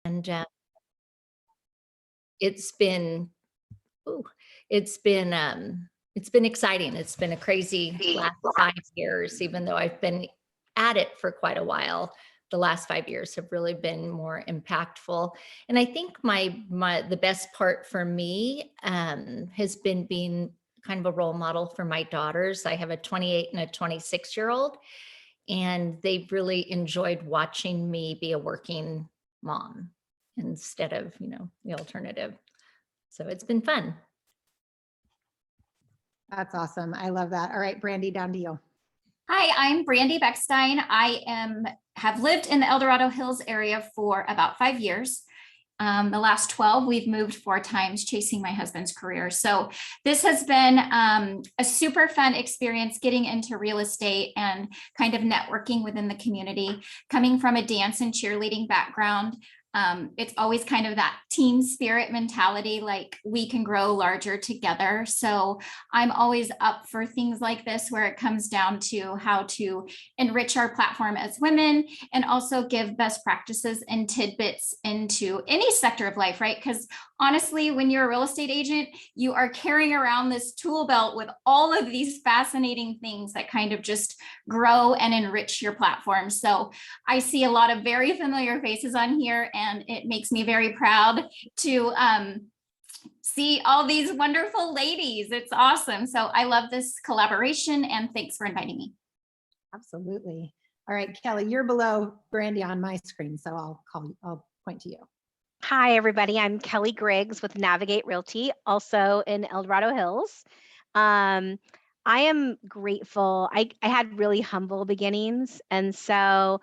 And it's been, ooh, it's been, it's been exciting. It's been a crazy last 5 years, even though I've been at it for quite a while. The last 5 years have really been more impactful. And I think the best part for me has been being kind of a role model for my daughters. I have a 28 and a 26-year-old, and they've really enjoyed watching me be a working mom instead of, the alternative. So it's been fun. That's awesome. I love that. All right, Brandy, down to you. Hi, I'm Brandy Beckstein. Have lived in the El Dorado Hills area for about 5 years. The last 12, we've moved 4 times chasing my husband's career. So this has been a super fun experience getting into real estate and kind of networking within the community. Coming from a dance and cheerleading background, it's always kind of that team spirit mentality, like we can grow larger together. So I'm always up for things like this, where it comes down to how to enrich our platform as women and also give best practices and tidbits into any sector of life, right? Because honestly, when you're a real estate agent, you are carrying around this tool belt with all of these fascinating things that kind of just grow and enrich your platform. So I see a lot of very familiar faces on here, and it makes me very proud to see all these wonderful ladies. It's awesome. So I love this collaboration, and thanks for inviting me. Absolutely. All right, Kelly, you're below Brandy on my screen, so I'll point to you. Hi, everybody. I'm Kelly Griggs with Navigate Realty, also in El Dorado Hills. I am grateful. I had really humble beginnings, and so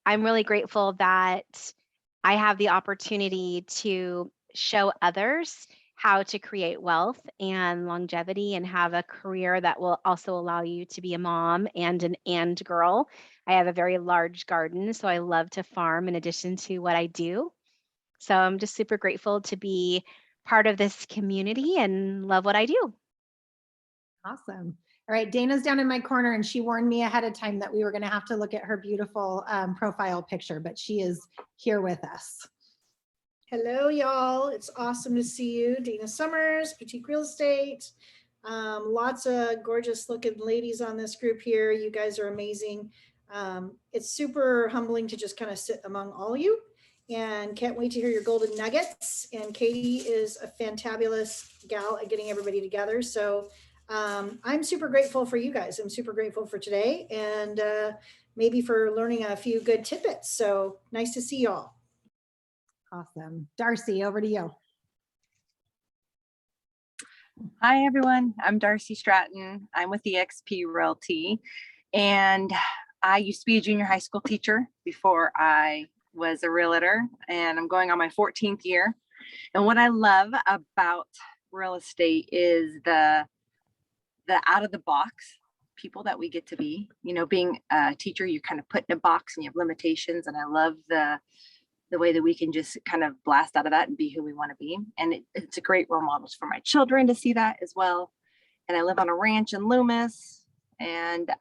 I'm really grateful that I have the opportunity to show others how to create wealth and longevity and have a career that will also allow you to be a mom and an girl. I have a very large garden, so I love to farm in addition to what I do. So I'm just super grateful to be part of this community and love what I do. Awesome. All right, Dana's down in my corner, and she warned me ahead of time that we were going to have to look at her beautiful profile picture, but she is here with us. Hello, y'all. It's awesome to see you. Dana Summers, Boutique Real Estate. Lots of gorgeous looking ladies on this group here. You guys are amazing. It's super humbling to just kind of sit among all of you, and can't wait to hear your golden nuggets. And Katie is a fantabulous gal at getting everybody together. So I'm super grateful for you guys. I'm super grateful for today, and maybe for learning a few good tidbits. So nice to see y'all. Awesome. Darcy, over to you. Hi, everyone. I'm Darcy Stratton. I'm with eXp Realty, and I used to be a junior high school teacher before I was a realtor, and I'm going on my 14th year. And what I love about real estate is the out of the box people that we get to be. Being a teacher, you're kind of put in a box and you have limitations, and I love the way that we can just kind of blast out of that and be who we want to be. And it's a great role model for my children to see that as well. And I live on a ranch in Loomis, and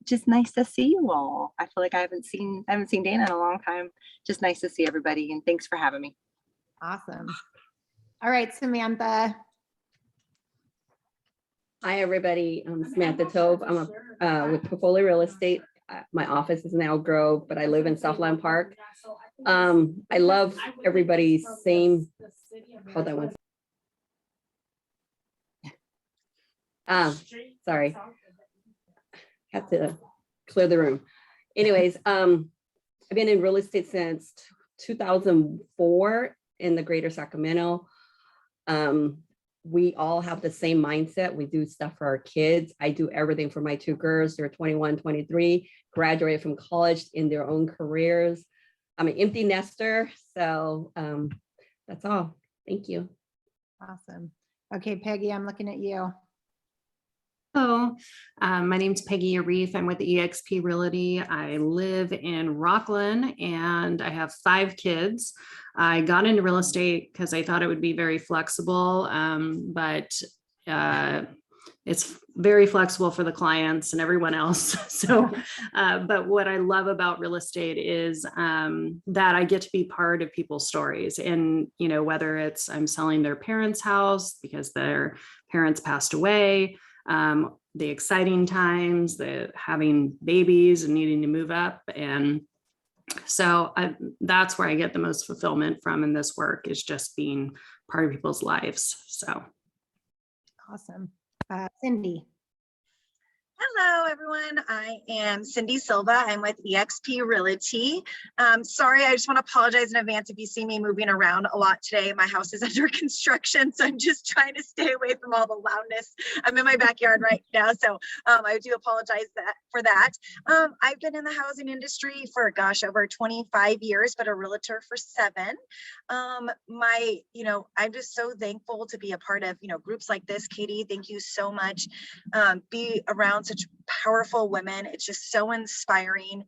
just nice to see you all. I feel like I haven't seen Dana in a long time. Just nice to see everybody, and thanks for having me. Awesome. All right, Samantha. Hi, everybody. I'm Samantha Tove. I'm with Portfolio Real Estate. My office is in Elk Grove, but I live in Southland Park. I love everybody's same. Hold on one second. Sorry. Have to clear the room. Anyways, I've been in real estate since 2004 in the greater Sacramento. We all have the same mindset. We do stuff for our kids. I do everything for my 2 girls. They're 21, 23, graduated from college in their own careers. I'm an empty nester. So that's all. Thank you. Awesome. Okay, Peggy, I'm looking at you. Hello, my name's Peggy Arif. I'm with eXp Realty. I live in Rockland, and I have 5 kids. I got into real estate because I thought it would be very flexible, but it's very flexible for the clients and everyone else. So, but what I love about real estate is that I get to be part of people's stories. And, you know, whether it's I'm selling their parents' house because their parents passed away, the exciting times, the having babies and needing to move up. And so that's where I get the most fulfillment from in this work, is just being part of people's lives. So. Awesome. Cindy. Hello, everyone. I am Cindy Silva. I'm with eXp Realty. Sorry, I just want to apologize in advance if you see me moving around a lot today. My house is under construction, so I'm just trying to stay away from all the loudness. I'm in my backyard right now, so I do apologize for that. I've been in the housing industry for, gosh, over 25 years, but a realtor for 7. I'm just so thankful to be a part of, groups like this. Katie, thank you so much. Be around such powerful women. It's just so inspiring.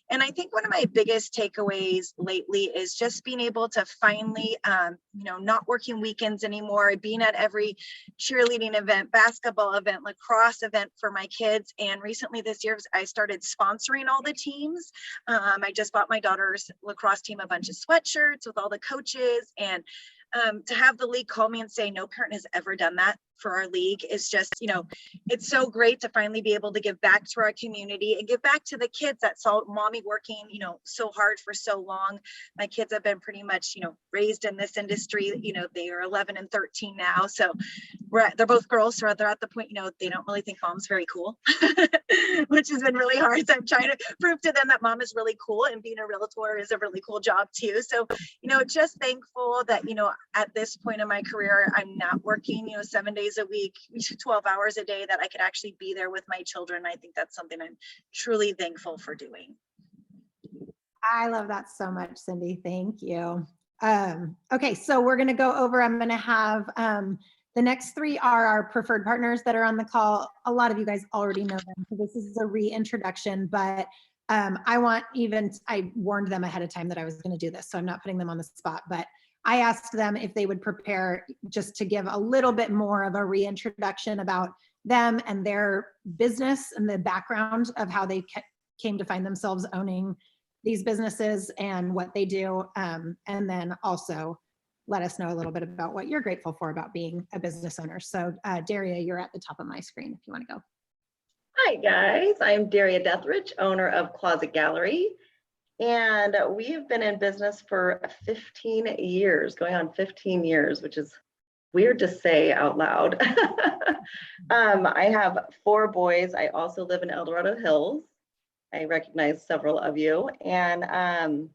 And I think one of my biggest takeaways lately is just being able to finally, not working weekends anymore, being at every cheerleading event, basketball event, lacrosse event for my kids. And recently this year, I started sponsoring all the teams. I just bought my daughter's lacrosse team a bunch of sweatshirts with all the coaches, and to have the league call me and say no parent has ever done that for our league is just, it's so great to finally be able to give back to our community and give back to the kids that saw mommy working, so hard for so long. My kids have been pretty much, raised in this industry. They are 11 and 13 now. So they're both girls. So they're at the point, they don't really think mom's very cool, which has been really hard. So I'm trying to prove to them that mom is really cool, and being a realtor is a really cool job too. So, just thankful that, at this point in my career, I'm not working, 7 days a week, 12 hours a day, that I could actually be there with my children. I think that's something I'm truly thankful for doing. I love that so much, Cindy. Thank you. Okay, so we're going to go over, I'm going to have the next 3 are our preferred partners that are on the call. A lot of you guys already know them, so this is a reintroduction, but I warned them ahead of time that I was going to do this, so I'm not putting them on the spot, but I asked them if they would prepare just to give a little bit more of a reintroduction about them and their business and the background of how they came to find themselves owning these businesses and what they do. And then also let us know a little bit about what you're grateful for about being a business owner. So Daria, you're at the top of my screen if you want to go. Hi guys, I'm Daria Deatherage, owner of Closet Gallery. And we have been in business for 15 years, going on 15 years, which is weird to say out loud. I have 4 boys. I also live in El Dorado Hills. I recognize several of you. And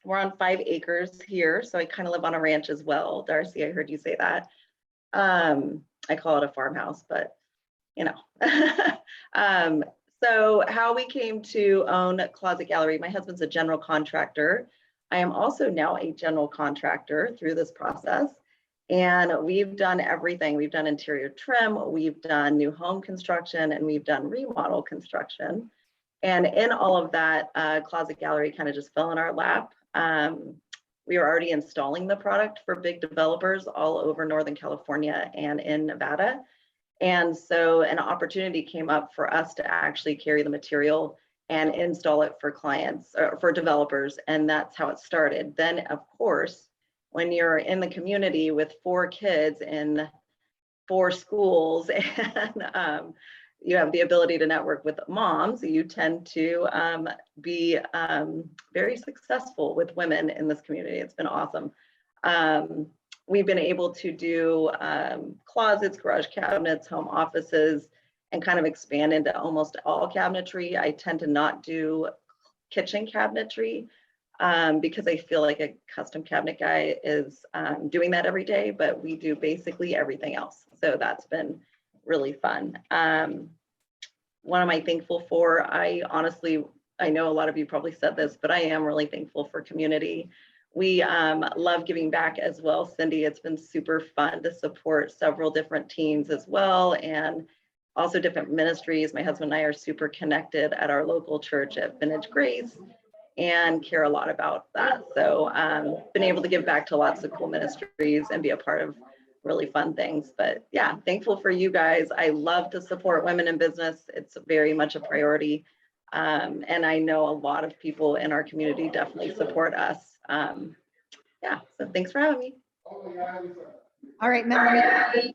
we're on 5 acres here. So I kind of live on a ranch as well. Darcy, I heard you say that. I call it a farmhouse, but So how we came to own Closet Gallery, my husband's a general contractor. I am also now a general contractor through this process. And we've done everything. We've done interior trim, we've done new home construction, and we've done remodel construction. And in all of that, Closet Gallery kind of just fell in our lap. We were already installing the product for big developers all over Northern California and in Nevada. And so an opportunity came up for us to actually carry the material and install it for clients or for developers. And that's how it started. Then, of course, when you're in the community with 4 kids in 4 schools and you have the ability to network with moms, you tend to be very successful with women in this community. It's been awesome. We've been able to do closets, garage cabinets, home offices, and kind of expand into almost all cabinetry. I tend to not do kitchen cabinetry because I feel like a custom cabinet guy is doing that every day, but we do basically everything else. So that's been really fun. What am I thankful for? I know a lot of you probably said this, but I am really thankful for community. We love giving back as well, Cindy. It's been super fun to support several different teams as well, and also different ministries. My husband and I are super connected at our local church at Vintage Grace and care a lot about that. So been able to give back to lots of cool ministries and be a part of really fun things. But yeah, thankful for you guys. I love to support women in business. It's very much a priority. And I know a lot of people in our community definitely support us. Yeah, so thanks for having me. All right, Melanie.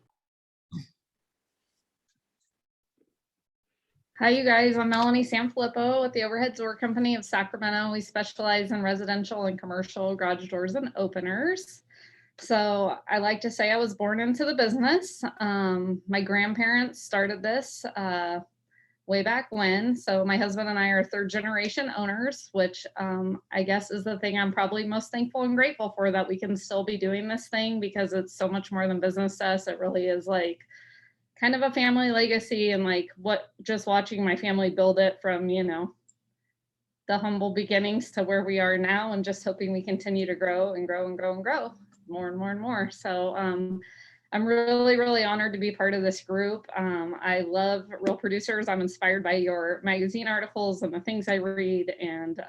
Hi, you guys. I'm Melanie Sanfilippo with the Overhead Door Company of Sacramento. We specialize in residential and commercial garage doors and openers. So I like to say I was born into the business. My grandparents started this way back when. So my husband and I are third generation owners, which I guess is the thing I'm probably most thankful and grateful for, that we can still be doing this thing, because it's so much more than business to us. It really is like kind of a family legacy, and like just watching my family build it from, you know, the humble beginnings to where we are now, and just hoping we continue to grow and grow and grow and grow more and more and more. So I'm really, really honored to be part of this group. I love Real Producers. I'm inspired by your magazine articles and the things I read. And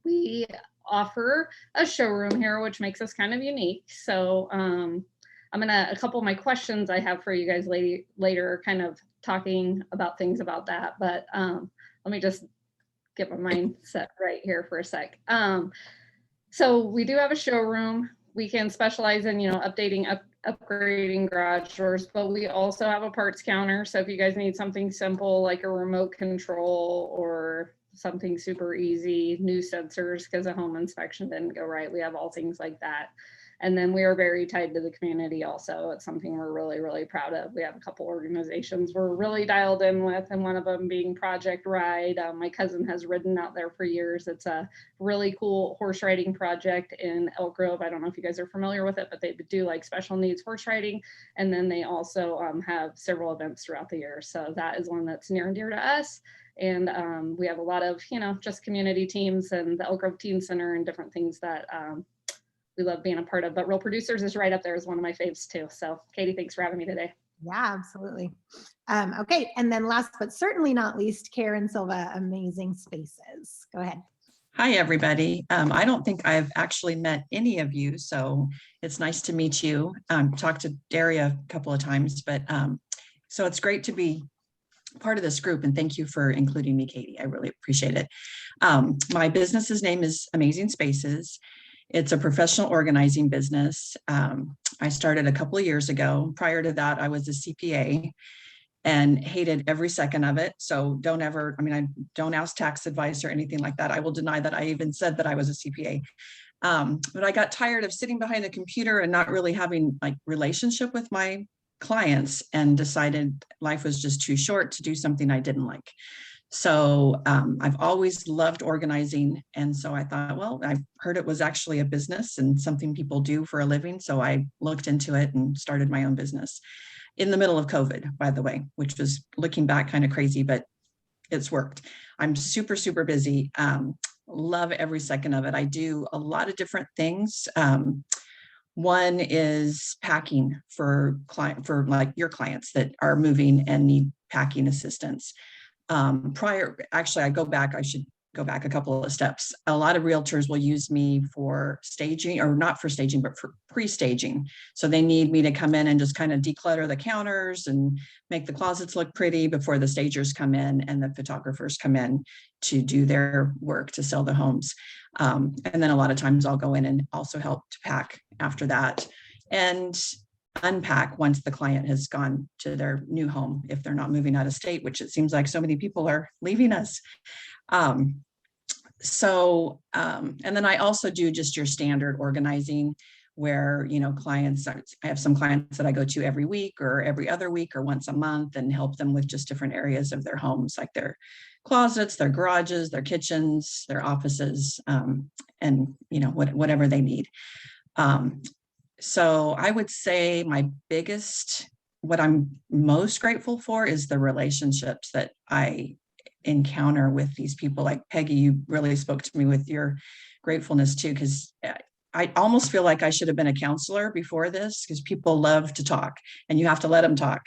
we offer a showroom here, which makes us kind of unique. So a couple of my questions I have for you guys later, kind of talking about things about that. But let me just get my mind set right here for a sec. So we do have a showroom. We can specialize in, you know, upgrading garage doors, but we also have a parts counter. So if you guys need something simple like a remote control or something super easy, new sensors because a home inspection didn't go right, we have all things like that. And then we are very tied to the community also. It's something we're really, really proud of. We have a couple organizations we're really dialed in with, and one of them being Project Ride. My cousin has ridden out there for years. It's a really cool horse riding project in Elk Grove. I don't know if you guys are familiar with it, but they do like special needs horse riding. And then they also have several events throughout the year. So that is one that's near and dear to us. And we have a lot of, you know, just community teams and the Elk Grove Teen Center and different things that we love being a part of. But Real Producers is right up there as one of my faves too. So Katie, thanks for having me today. Yeah, absolutely. Okay, and then last but certainly not least, Karen Silva, Amazing Spaces. Go ahead. Hi, everybody. I don't think I've actually met any of you, so it's nice to meet you. Talked to Daria a couple of times, but so it's great to be part of this group, and thank you for including me, Katie. I really appreciate it. My business's name is Amazing Spaces. It's a professional organizing business. I started a couple of years ago. Prior to that, I was a CPA and hated every second of it. So don't ever, I don't ask tax advice or anything like that. I will deny that I even said that I was a CPA. But I got tired of sitting behind a computer and not really having like relationship with my clients, and decided life was just too short to do something I didn't like. So I've always loved organizing. And so I thought, well, I heard it was actually a business and something people do for a living. So I looked into it and started my own business in the middle of COVID, by the way, which was, looking back, kind of crazy, but it's worked. I'm super, super busy. Love every second of it. I do a lot of different things. One is packing for like your clients that are moving and need packing assistance. I should go back a couple of steps. A lot of realtors will use me for staging, or not for staging, but for pre-staging. So they need me to come in and just kind of declutter the counters and make the closets look pretty before the stagers come in and the photographers come in to do their work to sell the homes. And then a lot of times I'll go in and also help to pack after that, and unpack once the client has gone to their new home, if they're not moving out of state, which it seems like so many people are leaving us. And then I also do just your standard organizing where, you know, clients, I have some clients that I go to every week or every other week or once a month, and help them with just different areas of their homes, like their closets, their garages, their kitchens, their offices, and, you know, whatever they need. So I would say what I'm most grateful for is the relationships that I encounter with these people. Like Peggy, you really spoke to me with your gratefulness too, because I almost feel like I should have been a counselor before this, because people love to talk and you have to let them talk.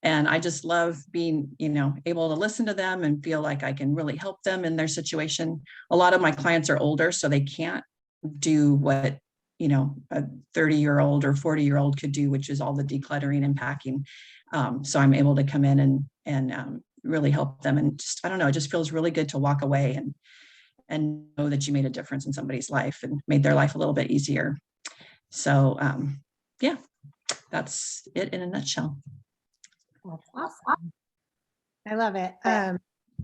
And I just love being, you know, able to listen to them and feel like I can really help them in their situation. A lot of my clients are older, so they can't do what you know, a 30-year-old or 40-year-old could do, which is all the decluttering and packing. So I'm able to come in and really help them. And just, I don't know, it just feels really good to walk away and know that you made a difference in somebody's life and made their life a little bit easier. So yeah, that's it in a nutshell. That's awesome. I love it.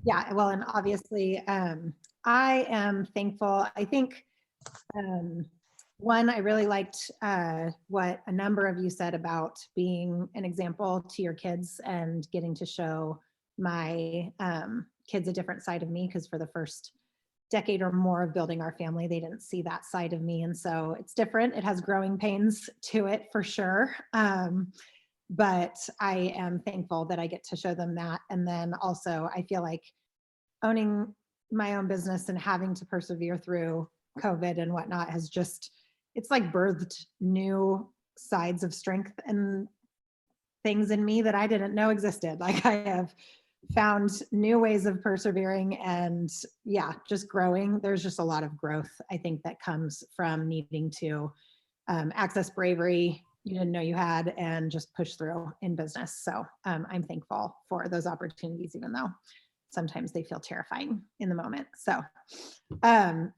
Yeah, well, and obviously, I am thankful. I think, one, I really liked what a number of you said about being an example to your kids and getting to show my kids a different side of me, because for the first decade or more of building our family, they didn't see that side of me. And so it's different. It has growing pains to it for sure. But I am thankful that I get to show them that. And then also I feel like owning my own business and having to persevere through COVID and whatnot has just, it's like birthed new sides of strength and things in me that I didn't know existed. Like I have found new ways of persevering and yeah, just growing. There's just a lot of growth, I think, that comes from needing to access bravery you didn't know you had and just push through in business. So I'm thankful for those opportunities, even though sometimes they feel terrifying in the moment. So,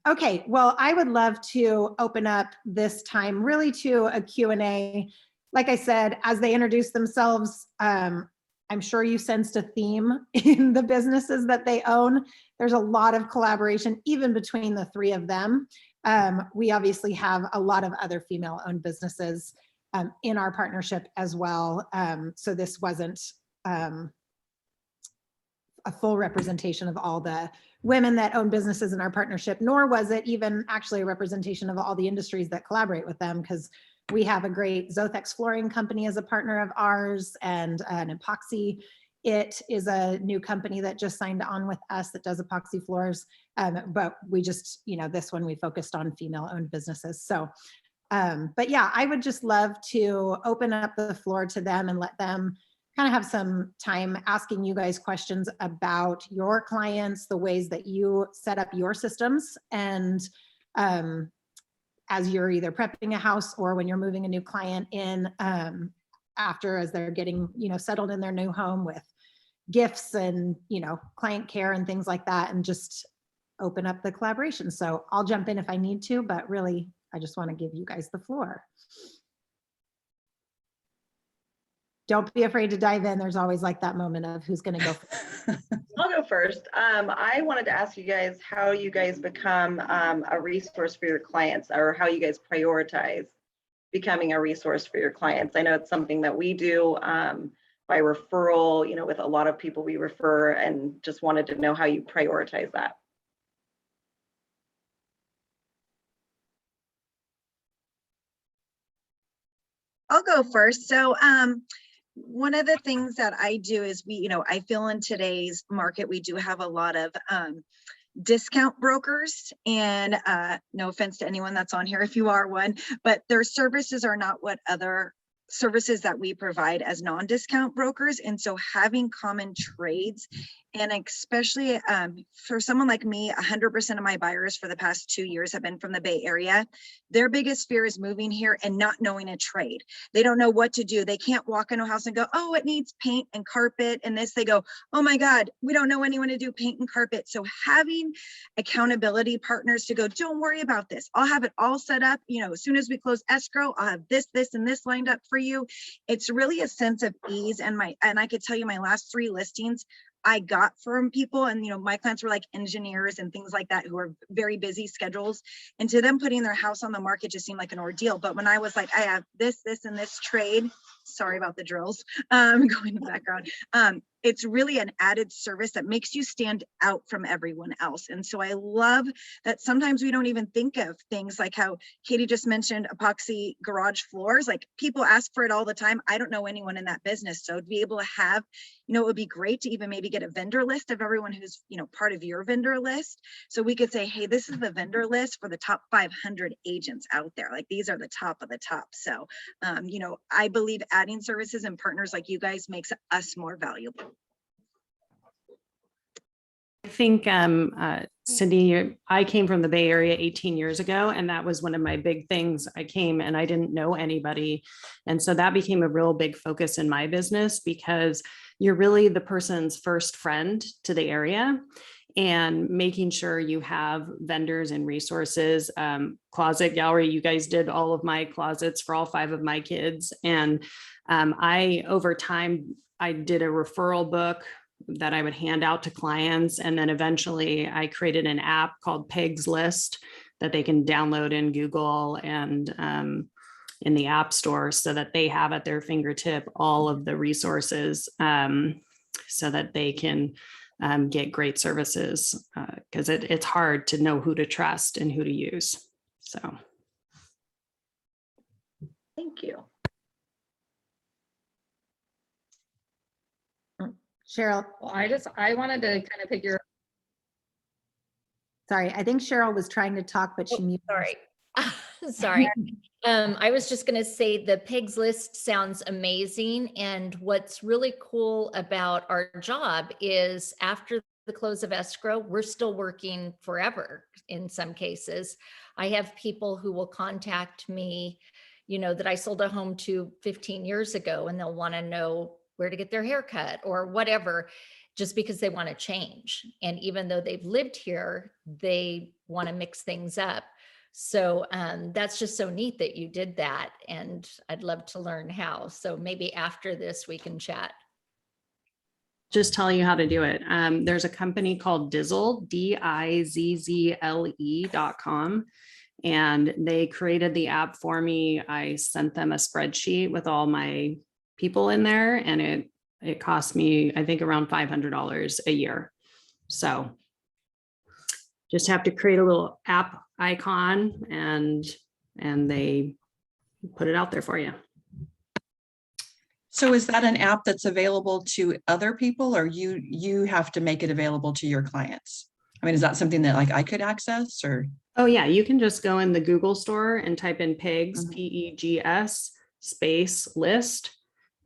okay, well, I would love to open up this time really to a Q&A. Like I said, as they introduce themselves, I'm sure you sensed a theme in the businesses that they own. There's a lot of collaboration, even between the three of them. We obviously have a lot of other female-owned businesses in our partnership as well. So this wasn't a full representation of all the women that own businesses in our partnership, nor was it even actually a representation of all the industries that collaborate with them, because we have a great Zothex flooring company as a partner of ours, and an epoxy. It is a new company that just signed on with us that does epoxy floors. But we just, you know, this one we focused on female-owned businesses. So, but yeah, I would just love to open up the floor to them and let them kind of have some time asking you guys questions about your clients, the ways that you set up your systems, and as you're either prepping a house or when you're moving a new client in after, as they're getting, you know, settled in their new home with gifts and, you know, client care and things like that, and just open up the collaboration. So I'll jump in if I need to, but really, I just want to give you guys the floor. Don't be afraid to dive in. There's always like that moment of who's going to go first. I'll go first. I wanted to ask you guys how you guys become a resource for your clients, or how you guys prioritize becoming a resource for your clients. I know it's something that we do by referral, you know, with a lot of people we refer, and just wanted to know how you prioritize that. I'll go first. So one of the things that I do is I feel in today's market, we do have a lot of discount brokers, and no offense to anyone that's on here if you are one, but their services are not what other services that we provide as non-discount brokers. And so having common trades, and especially for someone like me, 100% of my buyers for the past 2 years have been from the Bay Area. Their biggest fear is moving here and not knowing a trade. They don't know what to do. They can't walk into a house and go, oh, it needs paint and carpet and this. They go, oh my God, we don't know anyone to do paint and carpet. So having accountability partners to go, don't worry about this. I'll have it all set up. You know, as soon as we close escrow, I'll have this, this, and this lined up for you. It's really a sense of ease. And I could tell you my last 3 listings I got from people, and my clients were like engineers and things like that who are very busy schedules, and to them putting their house on the market just seemed like an ordeal. But when I was like, I have this, and this trade, sorry about the drills going in the background, it's really an added service that makes you stand out from everyone else. And so I love that sometimes we don't even think of things like how Katie just mentioned epoxy garage floors. Like, people ask for it all the time. I don't know anyone in that business. So to be able to have, it would be great to even maybe get a vendor list of everyone who's, part of your vendor list. So we could say, hey, this is the vendor list for the top 500 agents out there. Like, these are the top of the top. So, I believe adding services and partners like you guys makes us more valuable. think, Cindy, I came from the Bay Area 18 years ago, and that was one of my big things. I came and I didn't know anybody. And so that became a real big focus in my business, because you're really the person's first friend to the area, and making sure you have vendors and resources. Closet Gallery, you guys did all of my closets for all 5 of my kids. And over time, I did a referral book that I would hand out to clients. And then eventually I created an app called Peg's List that they can download in Google and in the App Store, so that they have at their fingertip all of the resources, so that they can get great services, because it's hard to know who to trust and who to use. So. Thank you. Cheryl, Well, I wanted to kind of figure. sorry, I think Cheryl was trying to talk, but she muted. Sorry. Sorry. I was just going to say the Peg's List sounds amazing. And what's really cool about our job is after the close of escrow, we're still working forever in some cases. I have people who will contact me, that I sold a home to 15 years ago, and they'll want to know where to get their hair cut or whatever, just because they want to change. And even though they've lived here, they want to mix things up. So that's just so neat that you did that. And I'd love to learn how. So maybe after this, we can chat. Just tell you how to do it. There's a company called Dizzle, DIZZLE.com. And they created the app for me. I sent them a spreadsheet with all my people in there, and it cost me, I think, around $500 a year. So just have to create a little app icon, and they put it out there for you. So is that an app that's available to other people, or you have to make it available to your clients? I mean, is that something that like I could access, or? Oh yeah, you can just go in the Google store and type in Pegs, P-E-G-S space list,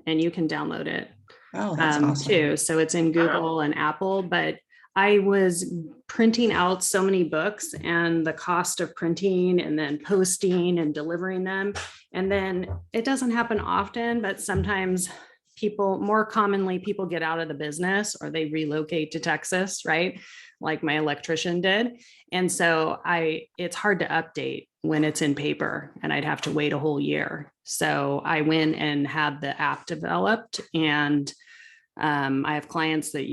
and you can download it. Oh, that's awesome. Too. So it's in Google and Apple, but I was printing out so many books, and the cost of printing and then posting and delivering them. And then it doesn't happen often, but sometimes more commonly people get out of the business or they relocate to Texas, right? Like my electrician did. And so it's hard to update when it's in paper, and I'd have to wait a whole year. So I went and had the app developed, and I have clients that,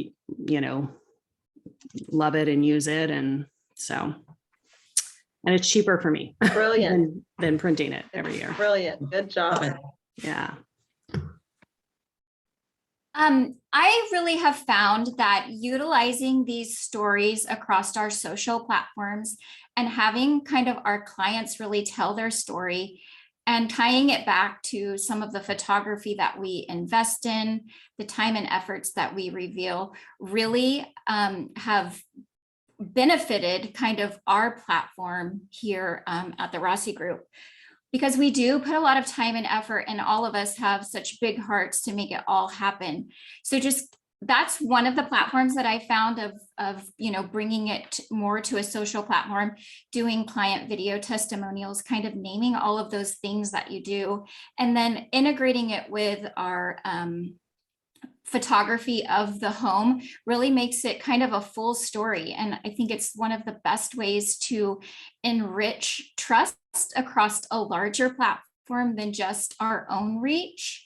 love it and use it. And so, and it's cheaper for me. Brilliant. than printing it every year. Brilliant. Good job. Yeah. I really have found that utilizing these stories across our social platforms and having kind of our clients really tell their story and tying it back to some of the photography that we invest in, the time and efforts that we reveal, really have benefited kind of our platform here at the Rossi Group, because we do put a lot of time and effort, and all of us have such big hearts to make it all happen. So just that's one of the platforms that I found of bringing it more to a social platform, doing client video testimonials, kind of naming all of those things that you do, and then integrating it with our photography of the home really makes it kind of a full story. And I think it's one of the best ways to enrich trust across a larger platform than just our own reach.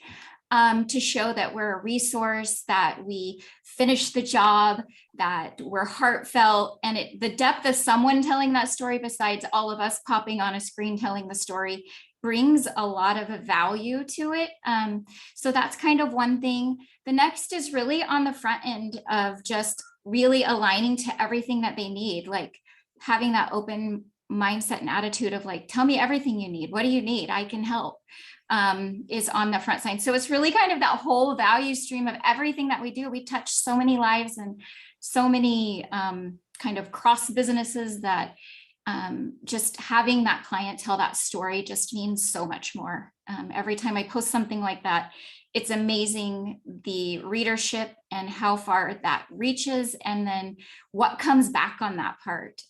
To show that we're a resource, that we finish the job, that we're heartfelt, and the depth of someone telling that story besides all of us popping on a screen telling the story brings a lot of value to it. So that's kind of one thing. The next is really on the front end of just really aligning to everything that they need, like having that open mindset and attitude of like, tell me everything you need. What do you need? I can help. Is on the front side. So it's really kind of that whole value stream of everything that we do. We touch so many lives and so many kind of cross businesses that just having that client tell that story just means so much more. Every time I post something like that, it's amazing the readership and how far that reaches, and then what comes back on that part.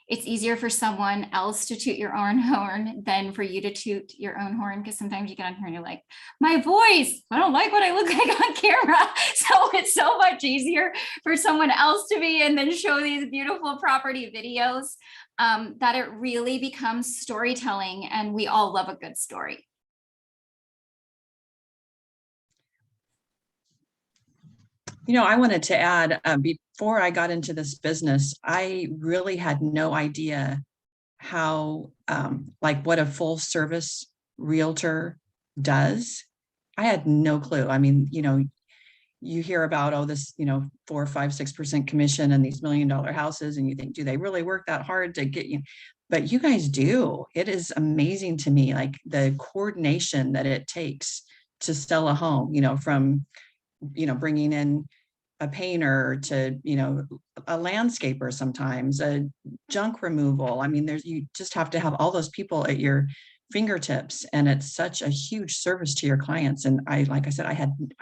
It's easier for someone else to toot your own horn than for you to toot your own horn, because sometimes you get on here and you're like, my voice, I don't like what I look like on camera. So it's so much easier for someone else to be and then show these beautiful property videos, that it really becomes storytelling, and we all love a good story. I wanted to add, before I got into this business, I really had no idea how, what a full service realtor does. I had no clue. I mean, you hear about, this, 4, 5, 6% commission and these $1 million houses, and you think, do they really work that hard to get you? But you guys do. It is amazing to me, like the coordination that it takes to sell a home, from bringing in a painter to, a landscaper, sometimes a junk removal. I mean, you just have to have all those people at your fingertips, and it's such a huge service to your clients. And like I said, I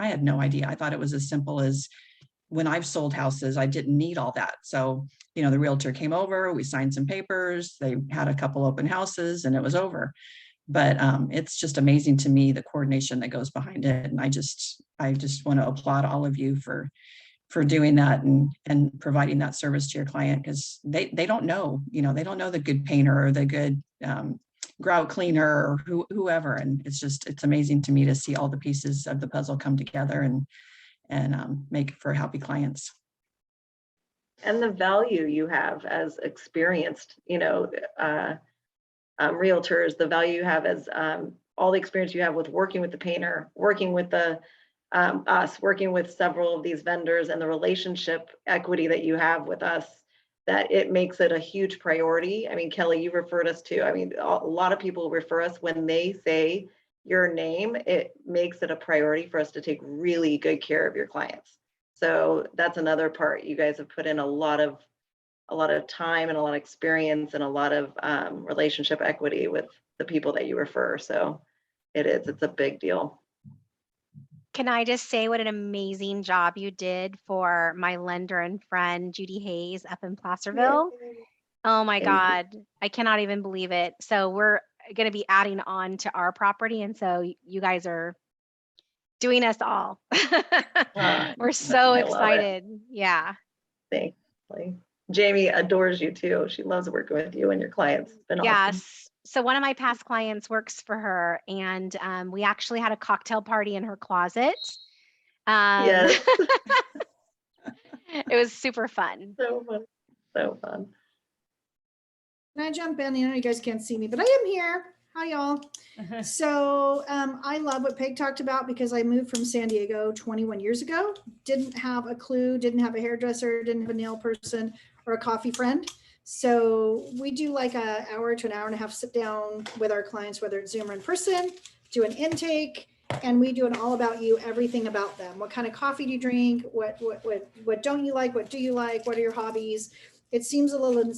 had no idea. I thought it was as simple as, when I've sold houses, I didn't need all that. So, the realtor came over, we signed some papers, they had a couple open houses, and it was over. But it's just amazing to me, the coordination that goes behind it. And I just want to applaud all of you for doing that and providing that service to your client, because they don't know, they don't know the good painter or the good grout cleaner or whoever. And it's amazing to me to see all the pieces of the puzzle come together and make for happy clients. And the value you have as experienced, realtors, the value you have as all the experience you have with working with the painter, working with us, working with several of these vendors, and the relationship equity that you have with us, that it makes it a huge priority. I mean, Kelly, you referred us to, a lot of people refer us when they say your name, it makes it a priority for us to take really good care of your clients. So that's another part. You guys have put in a lot of time and a lot of experience and a lot of relationship equity with the people that you refer. So it's a big deal. Can I just say what an amazing job you did for my lender and friend, Judy Hayes, up in Placerville? Oh my God, I cannot even believe it. So we're going to be adding on to our property. And so you guys are doing us all. We're so excited. Yeah. Thanks. Jamie adores you too. She loves working with you and your clients. It's been awesome. Yes. So one of my past clients works for her, and we actually had a cocktail party in her closet. Yes. It was super fun. So fun. So fun. Can I jump in? You guys can't see me, but I am here. Hi, y'all. So I love what Peg talked about, because I moved from San Diego 21 years ago. Didn't have a clue, didn't have a hairdresser, didn't have a nail person or a coffee friend. So we do like an hour to an hour and a half sit down with our clients, whether it's Zoom or in person, do an intake, and we do an all about you, everything about them. What kind of coffee do you drink? What don't you like? What do you like? What are your hobbies? It seems a little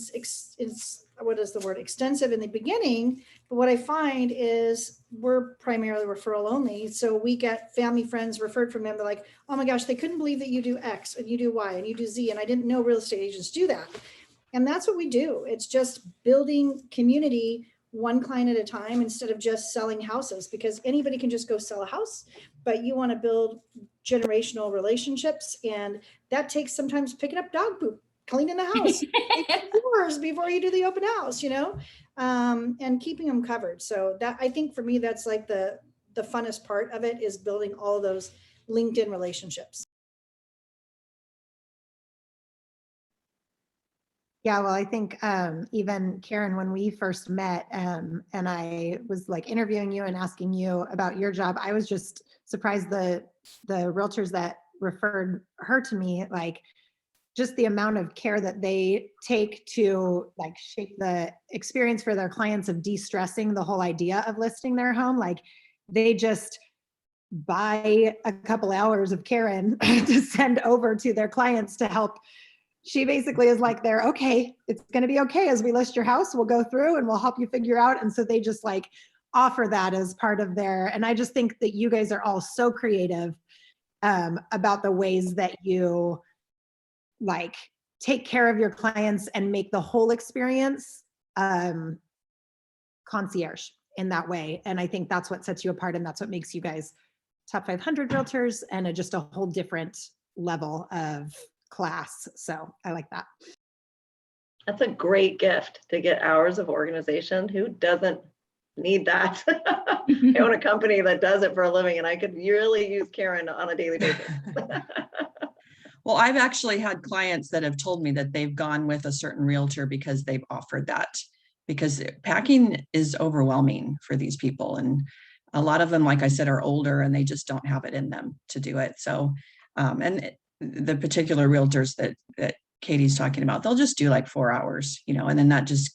extensive in the beginning, but what I find is we're primarily referral only. So we get family, friends referred from them. They're like, oh my gosh, they couldn't believe that you do X and you do Y and you do Z. And I didn't know real estate agents do that. And that's what we do. It's just building community one client at a time, instead of just selling houses, because anybody can just go sell a house, but you want to build generational relationships. And that takes sometimes picking up dog poop, cleaning the house before you do the open house, and keeping them covered. So that, I think for me, that's like the funnest part of it, is building all those LinkedIn relationships. Yeah, well, I think even Karen, when we first met, and I was like interviewing you and asking you about your job, I was just surprised the realtors that referred her to me, like just the amount of care that they take to like shape the experience for their clients of de-stressing the whole idea of listing their home. Like they just buy a couple hours of Karen to send over to their clients to help. She basically is like, okay, it's going to be okay as we list your house. We'll go through and we'll help you figure out. And so they just like offer that as part of their, and I just think that you guys are all so creative about the ways that you like take care of your clients and make the whole experience concierge in that way. And I think that's what sets you apart, and that's what makes you guys top 500 realtors and just a whole different level of class. So I like that. That's a great gift to get hours of organization. Who doesn't need that? I own a company that does it for a living, and I could really use Karen on a daily basis. Well, I've actually had clients that have told me that they've gone with a certain realtor because they've offered that, because packing is overwhelming for these people. And a lot of them, like I said, are older and they just don't have it in them to do it. So, and the particular realtors that Katie's talking about, they'll just do like 4 hours, and then that just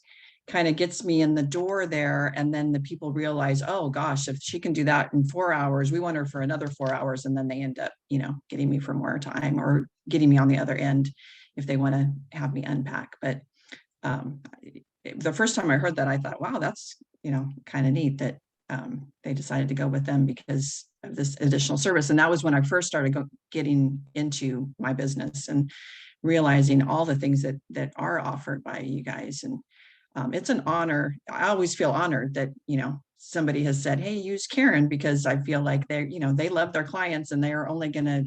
kind of gets me in the door there. And then the people realize, oh gosh, if she can do that in 4 hours, we want her for another 4 hours. And then they end up, getting me for more time or getting me on the other end if they want to have me unpack. But the first time I heard that, I thought, wow, that's, kind of neat that they decided to go with them because of this additional service. And that was when I first started getting into my business and realizing all the things that are offered by you guys. And it's an honor. I always feel honored that, somebody has said, hey, use Karen, because I feel like they love their clients and they are only going to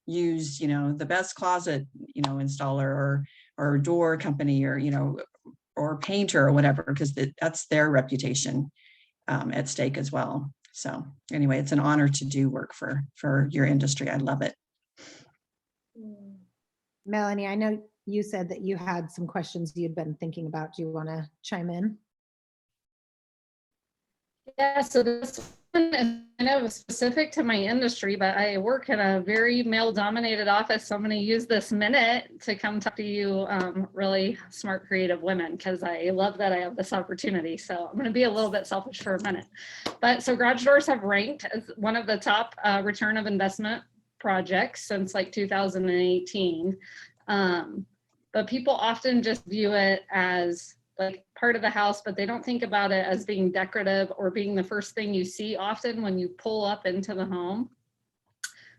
use, the best closet, installer or door company or painter or whatever, because that's their reputation at stake as well. So anyway, it's an honor to do work for your industry. I love it. Melanie, I know you said that you had some questions you'd been thinking about. Do you want to chime in? Yeah, so this one is kind of specific to my industry, but I work in a very male-dominated office, so I'm going to use this minute to come talk to you really smart, creative women, because I love that I have this opportunity. So I'm going to be a little bit selfish for a minute. But so garage doors have ranked as one of the top return of investment projects since like 2018. But people often just view it as like part of the house, but they don't think about it as being decorative or being the first thing you see often when you pull up into the home.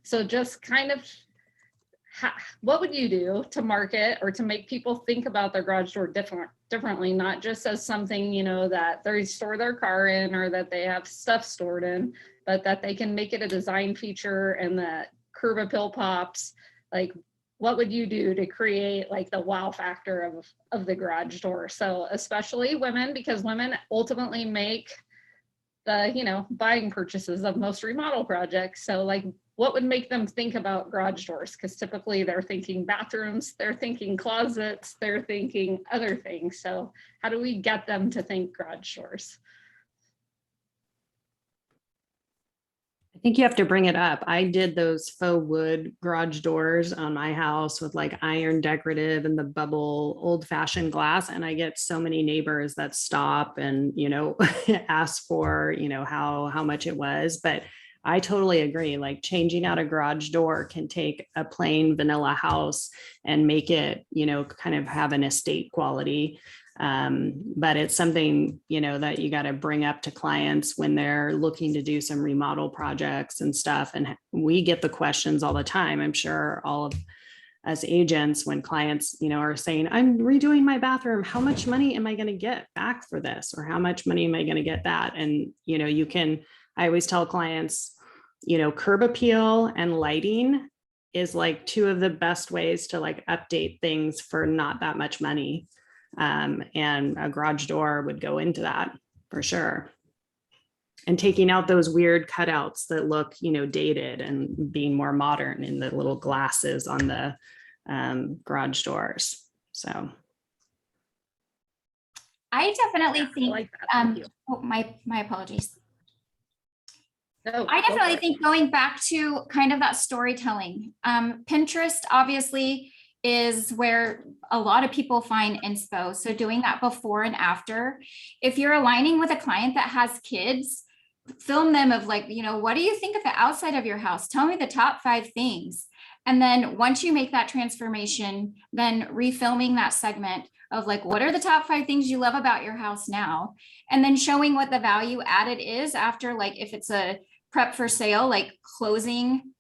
So just kind of, what would you do to market or to make people think about their garage door differently, not just as something, that they store their car in or that they have stuff stored in, but that they can make it a design feature and that curb appeal pops. Like, what would you do to create like the wow factor of the garage door? So especially women, because women ultimately make the, buying purchases of most remodel projects. So like, what would make them think about garage doors? Because typically they're thinking bathrooms, they're thinking closets, they're thinking other things. So how do we get them to think garage doors? I think you have to bring it up. I did those faux wood garage doors on my house with like iron decorative and the bubble old fashioned glass. And I get so many neighbors that stop and, ask for, how much it was. But I totally agree. Like changing out a garage door can take a plain vanilla house and make it, kind of have an estate quality. But it's something, that you got to bring up to clients when they're looking to do some remodel projects and stuff. And we get the questions all the time. I'm sure all of us agents, when clients, are saying, I'm redoing my bathroom, how much money am I going to get back for this? Or how much money am I going to get that? And, I always tell clients, curb appeal and lighting is like two of the best ways to like update things for not that much money. And a garage door would go into that for sure. And taking out those weird cutouts that look, dated and being more modern in the little glasses on the garage doors. So. I definitely think, like that. oh, my apologies. No, I go for definitely it. think going back to kind of that storytelling, Pinterest obviously is where a lot of people find inspo. So doing that before and after, if you're aligning with a client that has kids, film them of like, what do you think of the outside of your house? Tell me the top 5 things. And then once you make that transformation, then refilming that segment, of like, what are the top 5 things you love about your house now? And then showing what the value added is after, like if it's a prep for sale, like closing,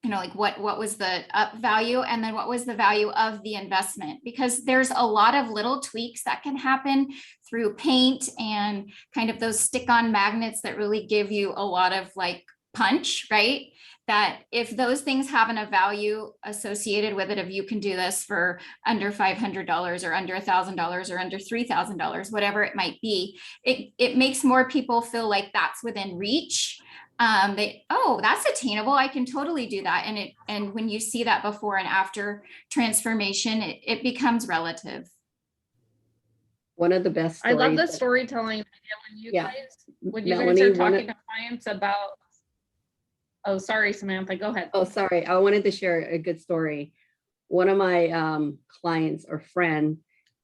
you know, like what was the up value, and then what was the value of the investment? Because there's a lot of little tweaks that can happen through paint and kind of those stick-on magnets that really give you a lot of like punch, right? That if those things have a value associated with it, if you can do this for under $500 or under $1,000 or under $3,000, whatever it might be, it makes more people feel like that's within reach. Oh, that's attainable. I can totally do that. And when you see that before and after transformation, it becomes relative. One of the best I love the stories. storytelling idea Yeah. when you Melanie, guys are one talking of- to clients about, oh, sorry, Samantha, go ahead. Oh, sorry. I wanted to share a good story. One of my clients or friend,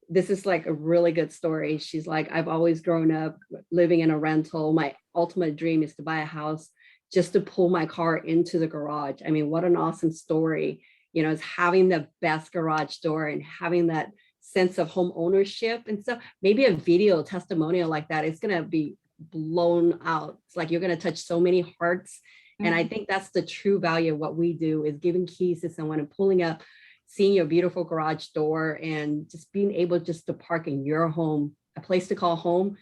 this is like a really good story. She's like, I've always grown up living in a rental. My ultimate dream is to buy a house just to pull my car into the garage. I mean, what an awesome story. You know, it's having the best garage door and having that sense of home ownership and stuff. Maybe a video testimonial like that, it's gonna be blown out. It's like you're gonna touch so many hearts. And I think that's the true value of what we do, is giving keys to someone and pulling up, seeing your beautiful garage door and just being able just to park in your home, a place to call home,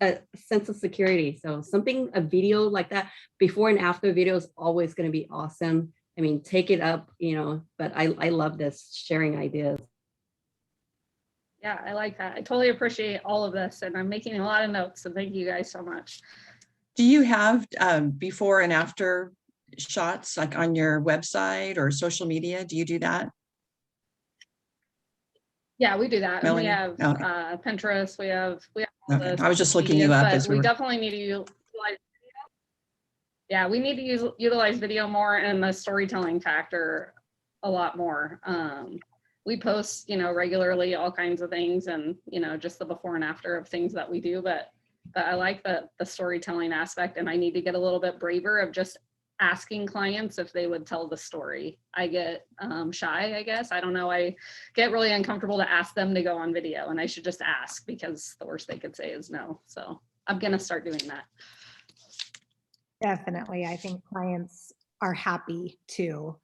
a sense of security. So something, a video like that, before and after video is always going to be awesome. I mean, take it up, you know, but I love this, sharing ideas. Yeah, I like that. I totally appreciate all of this, and I'm making a lot of notes, so thank you guys so much. Do you have before and after shots like on your website or social media? Do you do that? Yeah, we do that. And we Melanie? have Okay. Pinterest, we have all Okay. the I was just social looking you medias, up but as we we were. definitely need to utilize video. Yeah, we need to utilize video more and the storytelling factor a lot more. We post, you know, regularly all kinds of things, and, you know, just the before and after of things that we do, but I like the storytelling aspect, and I need to get a little bit braver of just asking clients if they would tell the story. I get shy, I guess. I don't know. I get really uncomfortable to ask them to go on video, and I should just ask, because the worst they could say is no. So I'm going to start doing that. Definitely. I think clients are happy to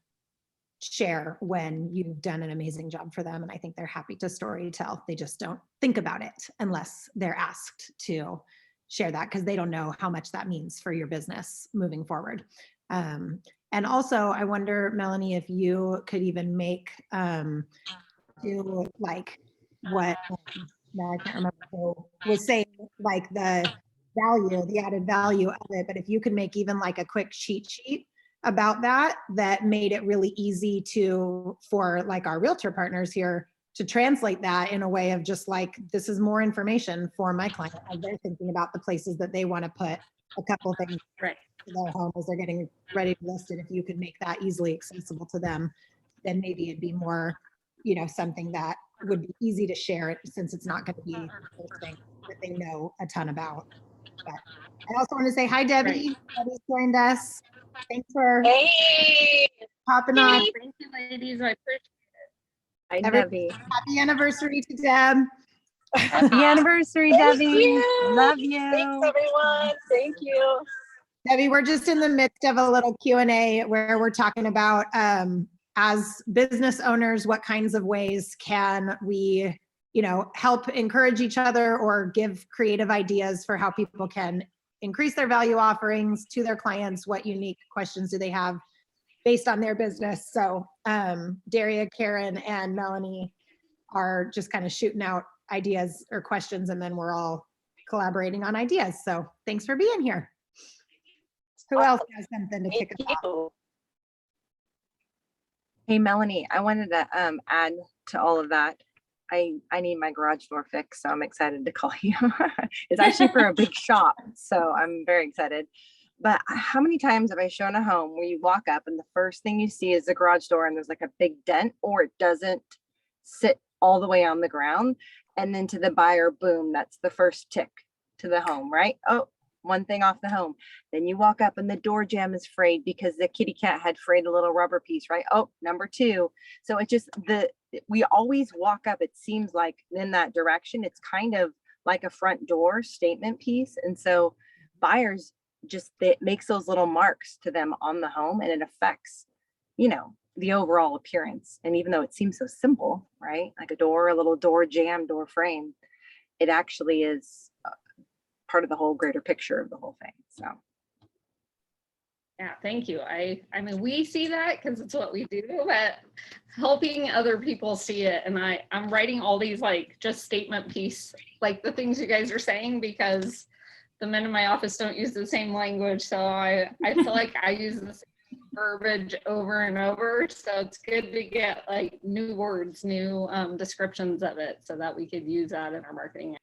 share when you've done an amazing job for them. And I think they're happy to story tell. They just don't think about it unless they're asked to share that, because they don't know how much that means for your business moving forward. And also, I wonder, Melanie, if you could even make do like what now I can't remember who was saying, like the value, the added value of it. But if you could make even like a quick cheat sheet about that made it really easy for like our realtor partners here to translate that in a way of just like, this is more information for my client as they're thinking about the places that they want to put a couple things right to their home as they're getting ready to list it. If you could make that easily accessible to them, then maybe it'd be more, you know, something that would be easy to share, since it's not going to be the thing that they know a ton about. But I also want to say hi, Debbie. Right. Debbie's joined us. Thanks for popping on. Thank you, ladies. I appreciate it. Hi, Debbie. Happy anniversary to Deb. Happy anniversary, Debbie. Love you. Thanks, everyone. Thank you. Debbie, we're just in the midst of a little Q&A where we're talking about, as business owners, what kinds of ways can we, you know, help encourage each other or give creative ideas for how people can increase their value offerings to their clients? What unique questions do they have based on their business? So Daria, Karen, and Melanie are just kind of shooting out ideas or questions, and then we're all collaborating on ideas. So thanks for being here. Who else has something to kick us off? Hey, Melanie, I wanted to add to all of that. I need my garage door fixed, so I'm excited to call you. It's actually for a big shop, so I'm very excited. But how many times have I shown a home where you walk up and the first thing you see is the garage door and there's like a big dent, or it doesn't sit all the way on the ground, and then to the buyer, boom, that's the first tick to the home, right? Oh, one thing off the home. Then you walk up and the door jamb is frayed because the kitty cat had frayed a little rubber piece, right? Oh, number two. So it just, we always walk up, it seems like, in that direction. It's kind of like a front door statement piece. And so buyers just, it makes those little marks to them on the home, and it affects, the overall appearance. And even though it seems so simple, right? Like a door, a little door jamb, door frame, it actually is part of the whole greater picture of the whole thing. So. Yeah, thank you. I mean, we see that because it's what we do, but helping other people see it. And I'm writing all these like just statement piece, like the things you guys are saying, because the men in my office don't use the same language. So I feel like I use the same verbiage over and over. So it's good to get like new words, new descriptions of it so that we could use that in our marketing.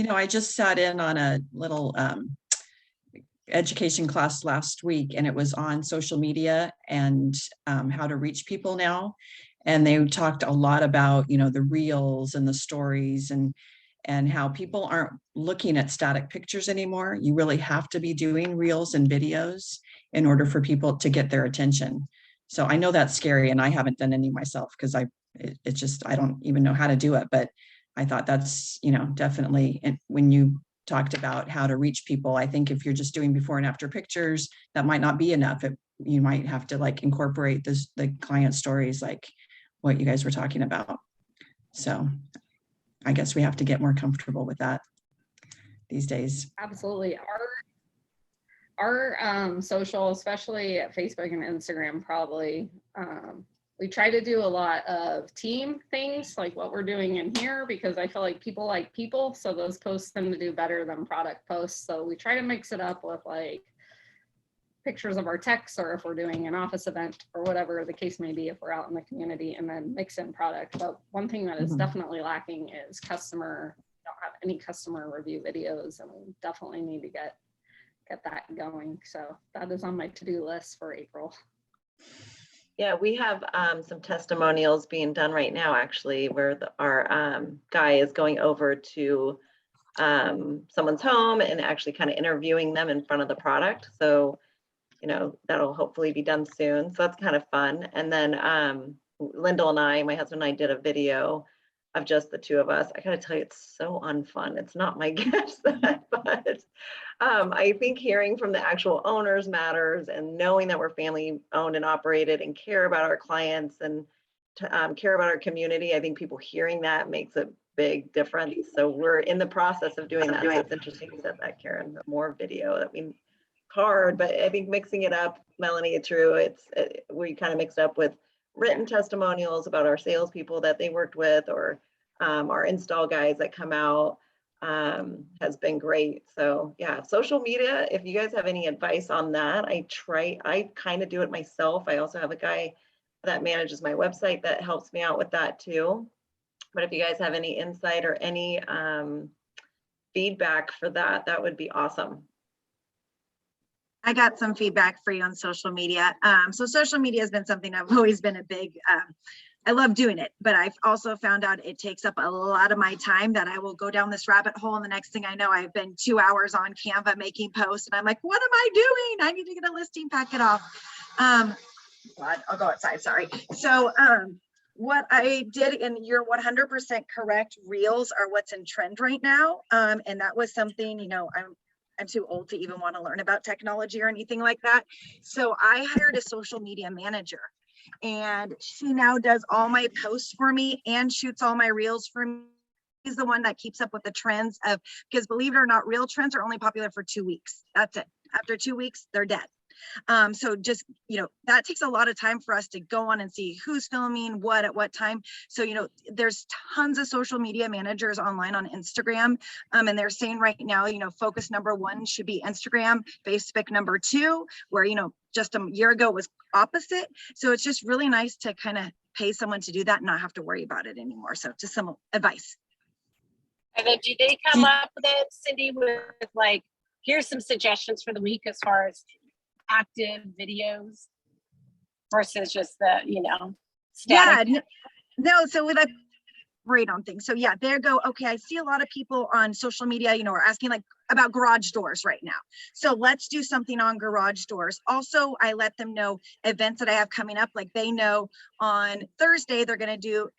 I just sat in on a little education class last week, and it was on social media and how to reach people now. And they talked a lot about, the reels and the stories and how people aren't looking at static pictures anymore. You really have to be doing reels and videos in order for people to get their attention. So I know that's scary, and I haven't done any myself because it's just, I don't even know how to do it. But I thought that's, definitely, and when you talked about how to reach people, I think if you're just doing before and after pictures, that might not be enough. You might have to like incorporate the client stories, like what you guys were talking about. So I guess we have to get more comfortable with that these days. Absolutely. Our social, especially at Facebook and Instagram, probably, we try to do a lot of team things like what we're doing in here, because I feel like people like people. So those posts tend to do better than product posts. So we try to mix it up with like pictures of our techs, or if we're doing an office event or whatever the case may be, if we're out in the community, and then mix in product. But one thing that is definitely lacking is don't have any customer review videos, and we definitely need to get that going. So that is on my to-do list for April. Yeah, we have some testimonials being done right now, actually, where our guy is going over to someone's home and actually kind of interviewing them in front of the product. So, that'll hopefully be done soon. So that's kind of fun. And then Lyndall and my husband and I did a video of just the two of us. I gotta tell you, it's so unfun. It's not my guess, but I think hearing from the actual owners matters, and knowing that we're family owned and operated and care about our clients and care about our community. I think people hearing that makes a big difference. So we're in the process of doing that. So it's interesting you said that, Karen, more video. Hard, but I think mixing it up, Melanie, it's true. We kind of mixed up with written testimonials about our salespeople that they worked with, or our install guys that come out, has been great. So yeah, social media, if you guys have any advice on that, I kind of do it myself. I also have a guy that manages my website that helps me out with that too. But if you guys have any insight or any feedback for that, that would be awesome. I got some feedback for you on social media. So social media has been something I've always been a big, I love doing it, but I've also found out it takes up a lot of my time, that I will go down this rabbit hole, and the next thing I know, I've been 2 hours on Canva making posts, and I'm like, what am I doing? I need to get a listing packet off. But I'll go outside, sorry. So what I did, and you're 100% correct, reels are what's in trend right now. And that was something, I'm too old to even want to learn about technology or anything like that. So I hired a social media manager, and she now does all my posts for me and shoots all my reels for me. She's the one that keeps up with the trends because believe it or not, reel trends are only popular for 2 weeks. That's it. After 2 weeks, they're dead. So just, that takes a lot of time for us to go on and see who's filming what at what time. So, there's tons of social media managers online on Instagram. And they're saying right now, focus number 1 should be Instagram, Facebook number 2, where, just a year ago it was opposite. So it's just really nice to kind of pay someone to do that and not have to worry about it anymore. So just some advice. And then do they come up with it, Cindy, with like, here's some suggestions for the week as far as active videos versus just the, static? Yeah, no, so with a great on things. So yeah, there go. Okay, I see a lot of people on social media, are asking like about garage doors right now. So let's do something on garage doors. Also, I let them know events that I have coming up. Like they know on Thursday, they're going to do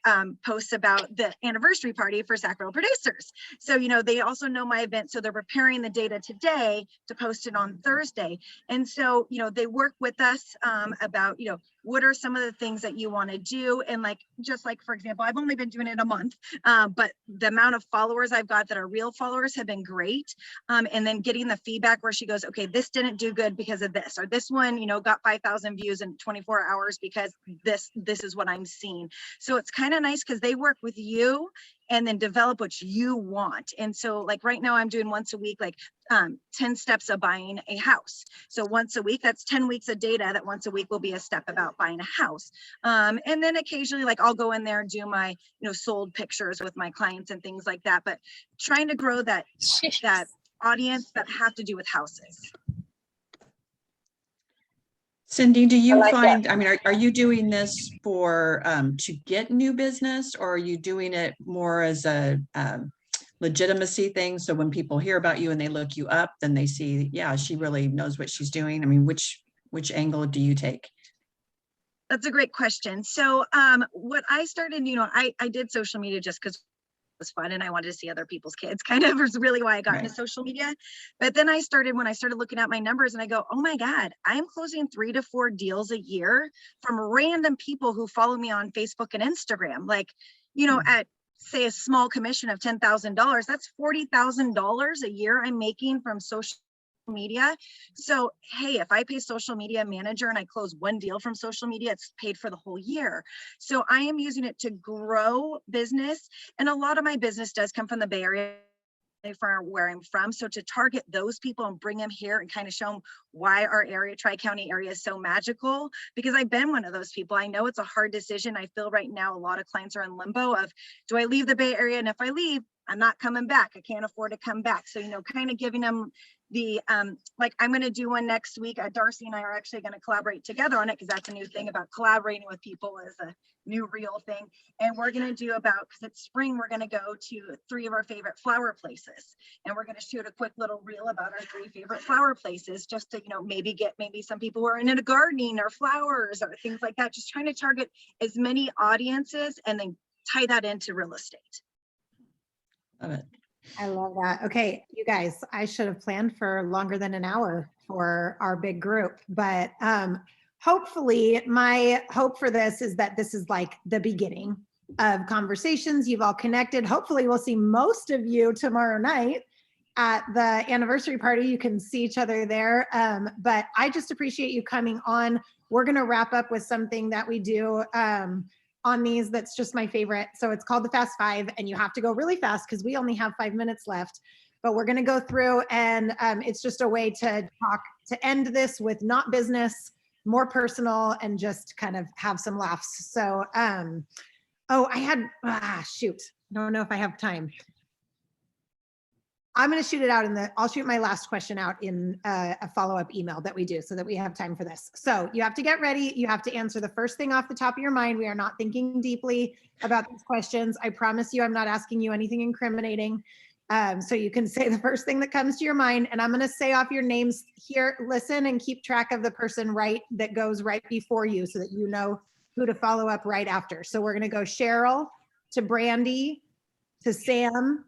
posts about the anniversary party for Sacramento Producers. So, you know, they also know my event. So they're preparing the data today to post it on Thursday. And so, you know, they work with us about, you know, what are some of the things that you want to do? And like, just like, for example, I've only been doing it a month, but the amount of followers I've got that are real followers have been great. And then getting the feedback where she goes, okay, this didn't do good because of this, or this one, you know, got 5,000 views in 24 hours because this is what I'm seeing. So it's kind of nice because they work with you and then develop what you want. And so like right now I'm doing once a week, like 10 steps of buying a house. So once a week, that's 10 weeks of data that once a week will be a step about buying a house. And then occasionally like I'll go in there and do my, you know, sold pictures with my clients and things like that, but trying to grow that audience that have to do with houses. Cindy, do you like find, I mean, are you doing this for, to get new business, or are you doing it more as a legitimacy thing? So when people hear about you and they look you up, then they see, yeah, she really knows what she's doing. I mean, which angle do you take? That's a great question. So what I started, you know, I did social media just because was fun and I wanted to see other people's kids, kind of was really why I got into social media. But then when I started looking at my numbers and I go, oh my God, I'm closing 3 to 4 deals a year from random people who follow me on Facebook and Instagram. Like, you know, at say a small commission of $10,000, that's $40,000 a year I'm making from social media. So, hey, if I pay social media manager and I close 1 deal from social media, it's paid for the whole year. So I am using it to grow business. And a lot of my business does come from the Bay Area, for where I'm from. So to target those people and bring them here and kind of show them why our area, Tri-County area, is so magical, because I've been one of those people. I know it's a hard decision. I feel right now a lot of clients are in limbo of, do I leave the Bay Area? And if I leave, I'm not coming back. I can't afford to come back. So, you know, kind of giving them the, like I'm going to do one next week. Darcy and I are actually going to collaborate together on it, because that's a new thing about collaborating with people is a new real thing. And we're going to do about, because it's spring, we're going to go to 3 of our favorite flower places. And we're going to shoot a quick little reel about our 3 favorite flower places, just to, you know, maybe get some people who are into gardening or flowers or things like that. Just trying to target as many audiences and then tie that into real estate. Love it. I love that. Okay, you guys, I should have planned for longer than an hour for our big group, but hopefully my hope for this is that this is like the beginning of conversations. You've all connected. Hopefully we'll see most of you tomorrow night at the anniversary party. You can see each other there. But I just appreciate you coming on. We're going to wrap up with something that we do on these that's just my favorite. So it's called the Fast Five, and you have to go really fast because we only have 5 minutes left. But we're going to go through, and it's just a way to talk, to end this with not business, more personal, and just kind of have some laughs. So, oh, I had, shoot, I don't know if I have time. I'm going to shoot it out I'll shoot my last question out in a follow-up email that we do so that we have time for this. So you have to get ready. You have to answer the first thing off the top of your mind. We are not thinking deeply about these questions. I promise you, I'm not asking you anything incriminating. So you can say the first thing that comes to your mind, and I'm going to say off your names here. Listen and keep track of the person that goes right before you so that you know who to follow up right after. So we're going to go Cheryl to Brandy to Sam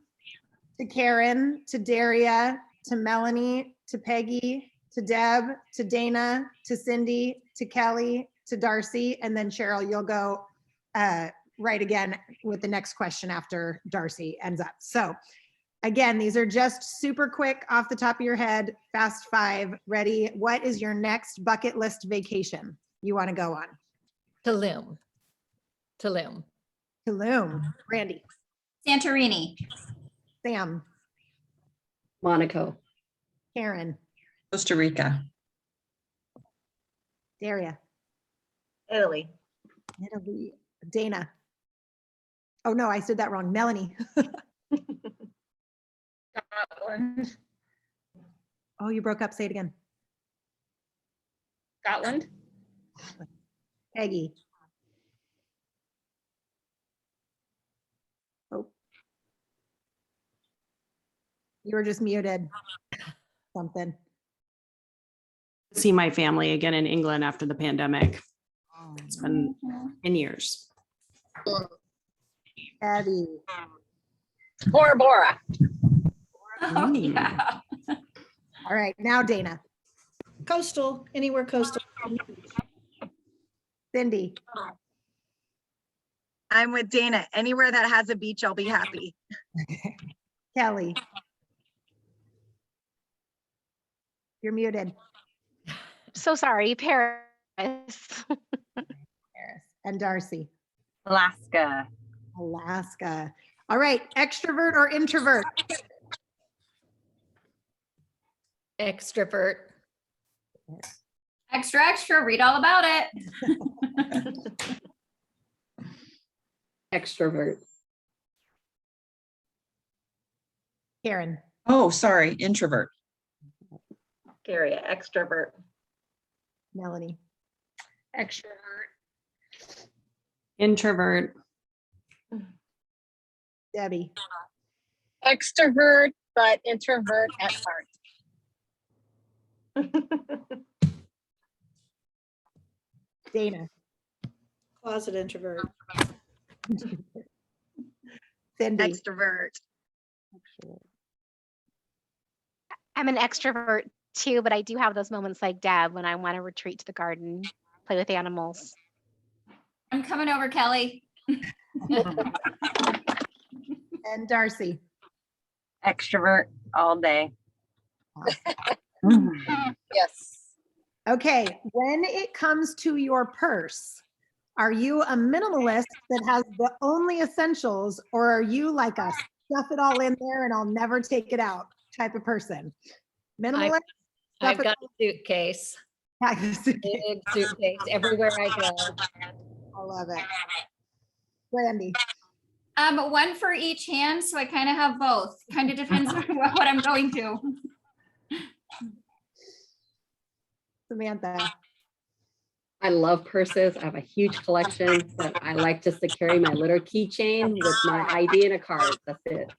to Karen to Daria to Melanie to Peggy to Deb to Dana to Cindy to Kelly to Darcy, and then Cheryl, you'll go right again with the next question after Darcy ends up. So again, these are just super quick off the top of your head. Fast 5. Ready? What is your next bucket list vacation you want to go on? Tulum. Tulum. Tulum. Randy. Santorini. Sam. Monaco. Karen. Costa Rica. Daria. Italy. Italy. Dana. Oh no, I said that wrong. Melanie. Scotland. Oh, you broke up. Say it again. Scotland. Peggy. Oh. You were just muted. Something. See my family again in England after the pandemic. It's been 10 years. Abby. Bora Bora. Oh, yeah. All right, now Dana. Coastal, anywhere coastal. Cindy. I'm with Dana. Anywhere that has a beach, I'll be happy. Kelly. You're muted. So sorry, Paris. Paris. And Darcy. Alaska. Alaska. All right, extrovert or introvert? Extrovert. Extra, extra, read all about it. Extrovert. Karen. Oh, sorry, introvert. Gary, extrovert. Melanie. Extrovert. Introvert. Debbie. Extrovert, but introvert at heart. Dana. Closet introvert. Cindy. Extrovert. I'm an extrovert too, but I do have those moments like Deb when I want to retreat to the garden, play with animals. I'm coming over, Kelly. And Darcy. Extrovert all day. Yes. Okay, when it comes to your purse, are you a minimalist that has the only essentials, or are you like a stuff it all in there and I'll never take it out type of person? Minimalist? I've stuff it got a suitcase, all- I big suitcase everywhere I go. love it. Brandy. One for each hand, so I kind of have both. Kind of depends on what I'm going to. Samantha. I love purses. I have a huge collection, but I like just to carry my little keychain with my ID and a card. That's it.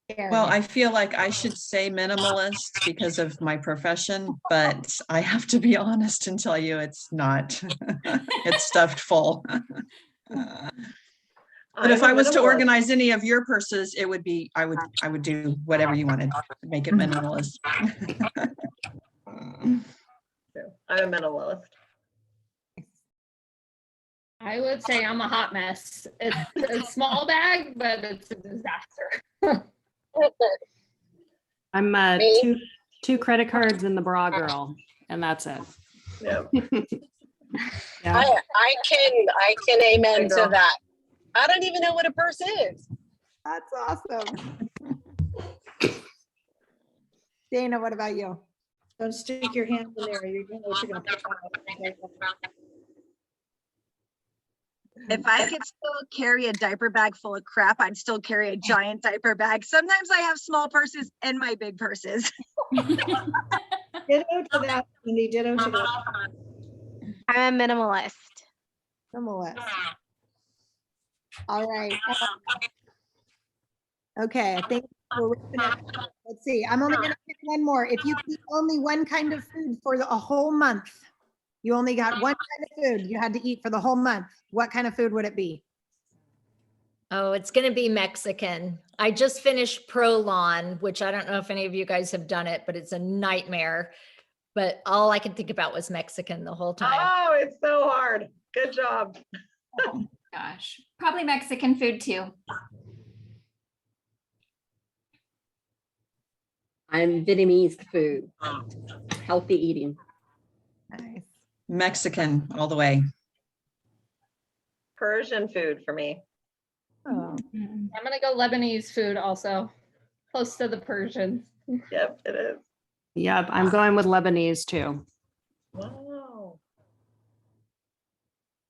Karen. Well, I feel like I should say minimalist because of my profession, but I have to be honest and tell you it's not. It's stuffed full. But if I was to organize any of your purses, it would be, I would do whatever you wanted to make it minimalist. I'm a minimalist. I would say I'm a hot mess. It's a small bag, but it's a disaster. I'm Me? two credit cards and the bra girl, and that's it. Yeah. Yeah. I can amen Girl. to that. I don't even know what a purse is. That's awesome. Dana, what about you? Don't stick your hand in there. You're gonna know what you're gonna pick out. If I could still carry a diaper bag full of crap, I'd still carry a giant diaper bag. Sometimes I have small purses and my big purses. Ditto to that, Cindy, ditto to that. I'm a minimalist. Minimalist. All right. Okay, I think we're wrapping up. Let's see. I'm only going to pick one more. If you eat only one kind of food for a whole month, you only got one kind of food you had to eat for the whole month, what kind of food would it be? Oh, it's going to be Mexican. I just finished Prolon, which I don't know if any of you guys have done it, but it's a nightmare. But all I could think about was Mexican the whole time. Oh, it's so hard. Good job. Gosh, probably Mexican food too. I'm Vietnamese food. Healthy eating. Nice. Mexican all the way. Persian food for me. Oh, I'm gonna go Lebanese food also, close to the Persian. Yep, it is. Yep, I'm going with Lebanese too. Wow.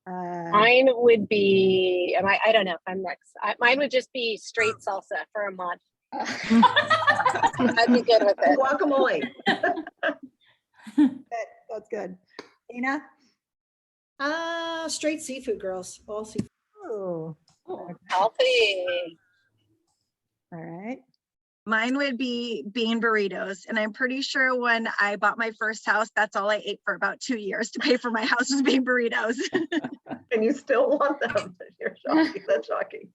Mine would be, I don't know if I'm next. Mine would just be straight salsa for a month. I'd be good with it. Guacamole. that's good. Dana? Straight seafood, girls. All seafood. Oh, Healthy. All right. Mine would be bean burritos. And I'm pretty sure when I bought my first house, that's all I ate for about 2 years to pay for my house was bean burritos. And you still want them. You're shocking. That's shocking.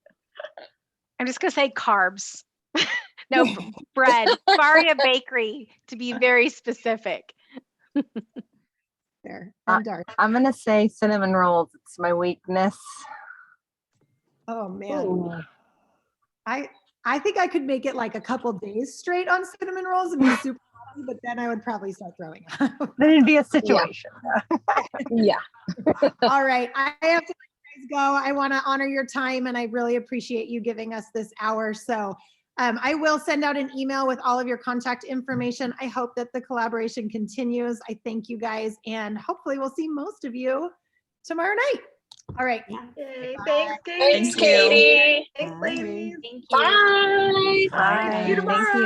I'm just gonna say carbs. No, bread, Faria Bakery, to be very specific. There. And Darcy. I'm gonna say cinnamon rolls. It's my weakness. Oh man. I think I could make it like a couple days straight on cinnamon rolls and be super happy, but then I would probably start throwing up. Then it'd be a situation. Yeah. All right. I have to let you guys go. I want to honor your time and I really appreciate you giving us this hour. So I will send out an email with all of your contact information. I hope that the collaboration continues. I thank you guys and hopefully we'll see most of you tomorrow night. All right. Yay, thanks, Katie. Thanks, Katie. Thanks, ladies. Thank you. Bye. Bye. See you tomorrow.